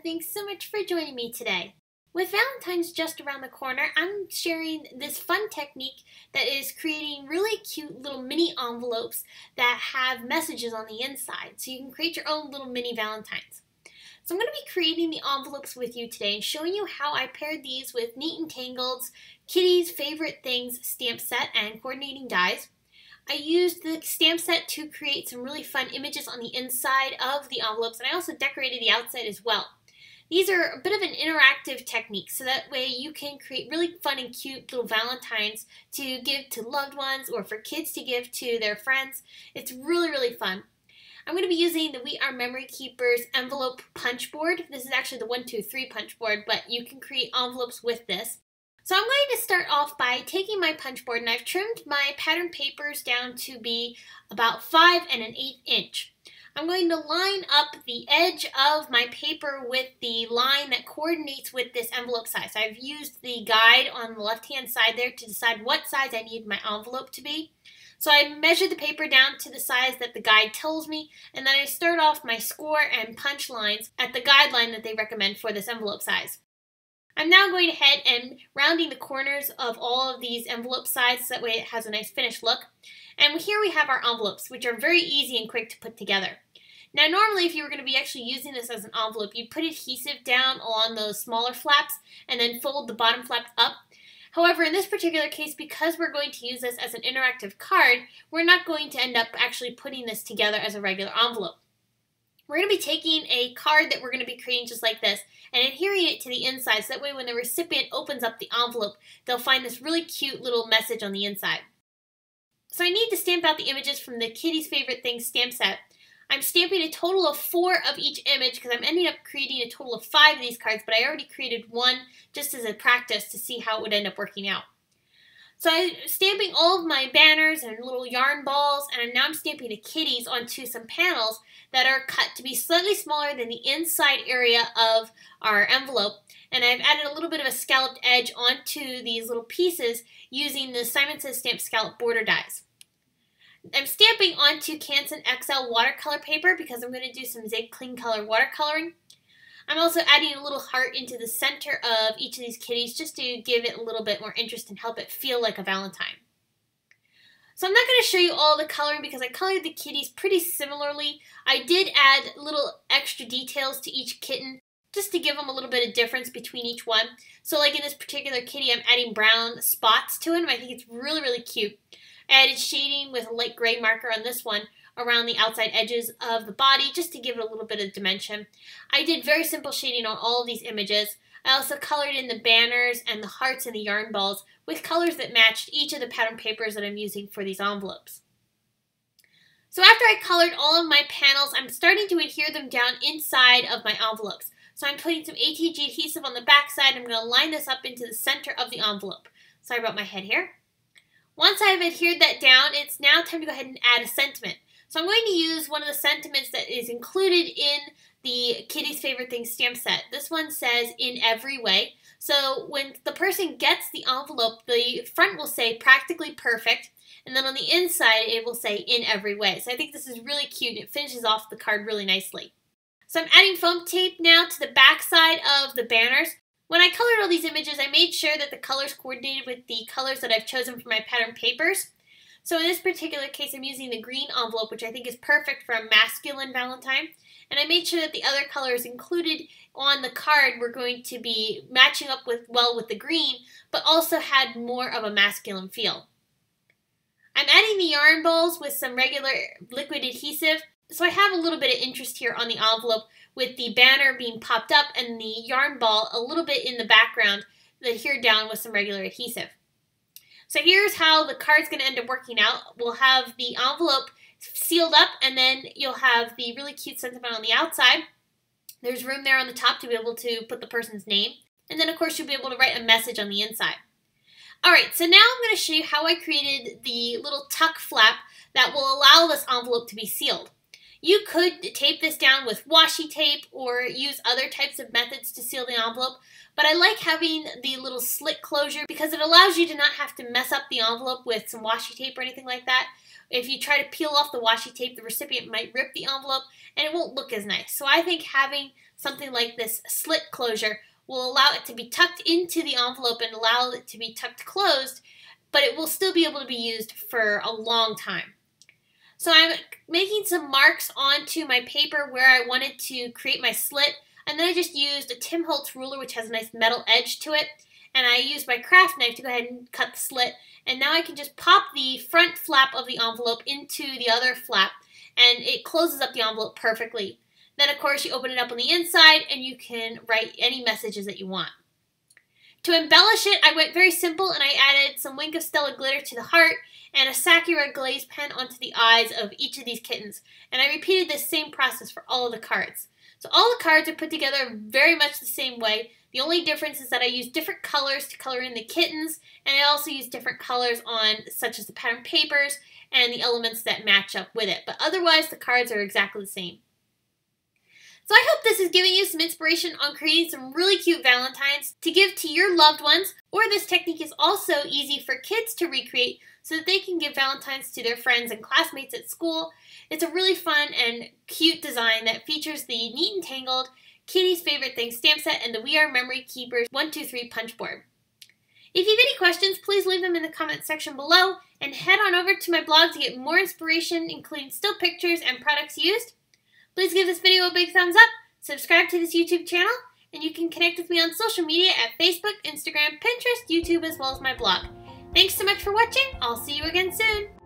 thanks so much for joining me today. With Valentine's just around the corner, I'm sharing this fun technique that is creating really cute little mini envelopes that have messages on the inside, so you can create your own little mini Valentines. So I'm going to be creating the envelopes with you today and showing you how I paired these with Neat and Tangled's Kitty's Favorite Things stamp set and coordinating dies. I used the stamp set to create some really fun images on the inside of the envelopes, and I also decorated the outside as well. These are a bit of an interactive technique, so that way you can create really fun and cute little Valentines to give to loved ones or for kids to give to their friends. It's really, really fun. I'm going to be using the We Are Memory Keepers envelope punch board. This is actually the 1, 2, 3 punch board, but you can create envelopes with this. So I'm going to start off by taking my punch board, and I've trimmed my pattern papers down to be about 5 1/8 inch. I'm going to line up the edge of my paper with the line that coordinates with this envelope size. I've used the guide on the left-hand side there to decide what size I need my envelope to be. So I measured the paper down to the size that the guide tells me, and then I start off my score and punch lines at the guideline that they recommend for this envelope size. I'm now going ahead and rounding the corners of all of these envelope sides, so that way it has a nice finished look. And here we have our envelopes, which are very easy and quick to put together. Now normally if you were going to be actually using this as an envelope, you'd put adhesive down on those smaller flaps and then fold the bottom flap up. However, in this particular case, because we're going to use this as an interactive card, we're not going to end up actually putting this together as a regular envelope. We're going to be taking a card that we're going to be creating just like this and adhering it to the inside, so that way when the recipient opens up the envelope, they'll find this really cute little message on the inside. So I need to stamp out the images from the Kitty's Favorite Things stamp set. I'm stamping a total of 4 of each image because I'm ending up creating a total of 5 of these cards, but I already created 1 just as a practice to see how it would end up working out. So I'm stamping all of my banners and little yarn balls, and now I'm stamping the kitties onto some panels that are cut to be slightly smaller than the inside area of our envelope. And I've added a little bit of a scalloped edge onto these little pieces using the Simon Says Stamp Scallop border dies. I'm stamping onto Canson XL watercolor paper because I'm going to do some Zig Clean Color watercoloring. I'm also adding a little heart into the center of each of these kitties just to give it a little bit more interest and help it feel like a Valentine. So I'm not going to show you all the coloring because I colored the kitties pretty similarly. I did add little extra details to each kitten just to give them a little bit of difference between each one. So like in this particular kitty, I'm adding brown spots to him. I think it's really, really cute. I added shading with a light gray marker on this one around the outside edges of the body just to give it a little bit of dimension. I did very simple shading on all of these images. I also colored in the banners and the hearts and the yarn balls with colors that matched each of the pattern papers that I'm using for these envelopes. So after I colored all of my panels, I'm starting to adhere them down inside of my envelopes. So I'm putting some ATG adhesive on the back side. I'm going to line this up into the center of the envelope. Sorry about my head here. Once I've adhered that down, it's now time to go ahead and add a sentiment. So I'm going to use one of the sentiments that is included in the Kitty's Favorite Things stamp set. This one says, "In every way." So when the person gets the envelope, the front will say "practically perfect," and then on the inside it will say "in every way." So I think this is really cute. It finishes off the card really nicely. So I'm adding foam tape now to the back side of the banners. When I colored all these images, I made sure that the colors coordinated with the colors that I've chosen for my pattern papers. So in this particular case, I'm using the green envelope, which I think is perfect for a masculine Valentine. And I made sure that the other colors included on the card were going to be matching up well with the green, but also had more of a masculine feel. I'm adding the yarn balls with some regular liquid adhesive. So I have a little bit of interest here on the envelope with the banner being popped up and the yarn ball a little bit in the background adhered down with some regular adhesive. So here's how the card's going to end up working out. We'll have the envelope sealed up, and then you'll have the really cute sentiment on the outside. There's room there on the top to be able to put the person's name. And then of course you'll be able to write a message on the inside. Alright, so now I'm going to show you how I created the little tuck flap that will allow this envelope to be sealed. You could tape this down with washi tape or use other types of methods to seal the envelope, but I like having the little slit closure because it allows you to not have to mess up the envelope with some washi tape or anything like that. If you try to peel off the washi tape, the recipient might rip the envelope and it won't look as nice. So I think having something like this slit closure will allow it to be tucked into the envelope and allow it to be tucked closed, but it will still be able to be used for a long time. So I'm making some marks onto my paper where I wanted to create my slit, and then I just used a Tim Holtz ruler, which has a nice metal edge to it, and I used my craft knife to go ahead and cut the slit, and now I can just pop the front flap of the envelope into the other flap, and it closes up the envelope perfectly. Then, of course, you open it up on the inside, and you can write any messages that you want. To embellish it, I went very simple, and I added some Wink of Stella glitter to the heart and a Sakura glaze pen onto the eyes of each of these kittens. And I repeated this same process for all of the cards. So all the cards are put together very much the same way. The only difference is that I use different colors to color in the kittens, and I also use different colors on such as the pattern papers and the elements that match up with it. But otherwise, the cards are exactly the same. So I hope this is giving you some inspiration on creating some really cute Valentines to give to your loved ones, or this technique is also easy for kids to recreate so that they can give Valentines to their friends and classmates at school. It's a really fun and cute design that features the Neat and Tangled, Kitty's Favorite Things stamp set, and the We Are Memory Keepers 123 punch board. If you have any questions, please leave them in the comments section below, and head on over to my blog to get more inspiration, including still pictures and products used. Please give this video a big thumbs up, subscribe to this YouTube channel, and you can connect with me on social media at Facebook, Instagram, Pinterest, YouTube, as well as my blog. Thanks so much for watching. I'll see you again soon.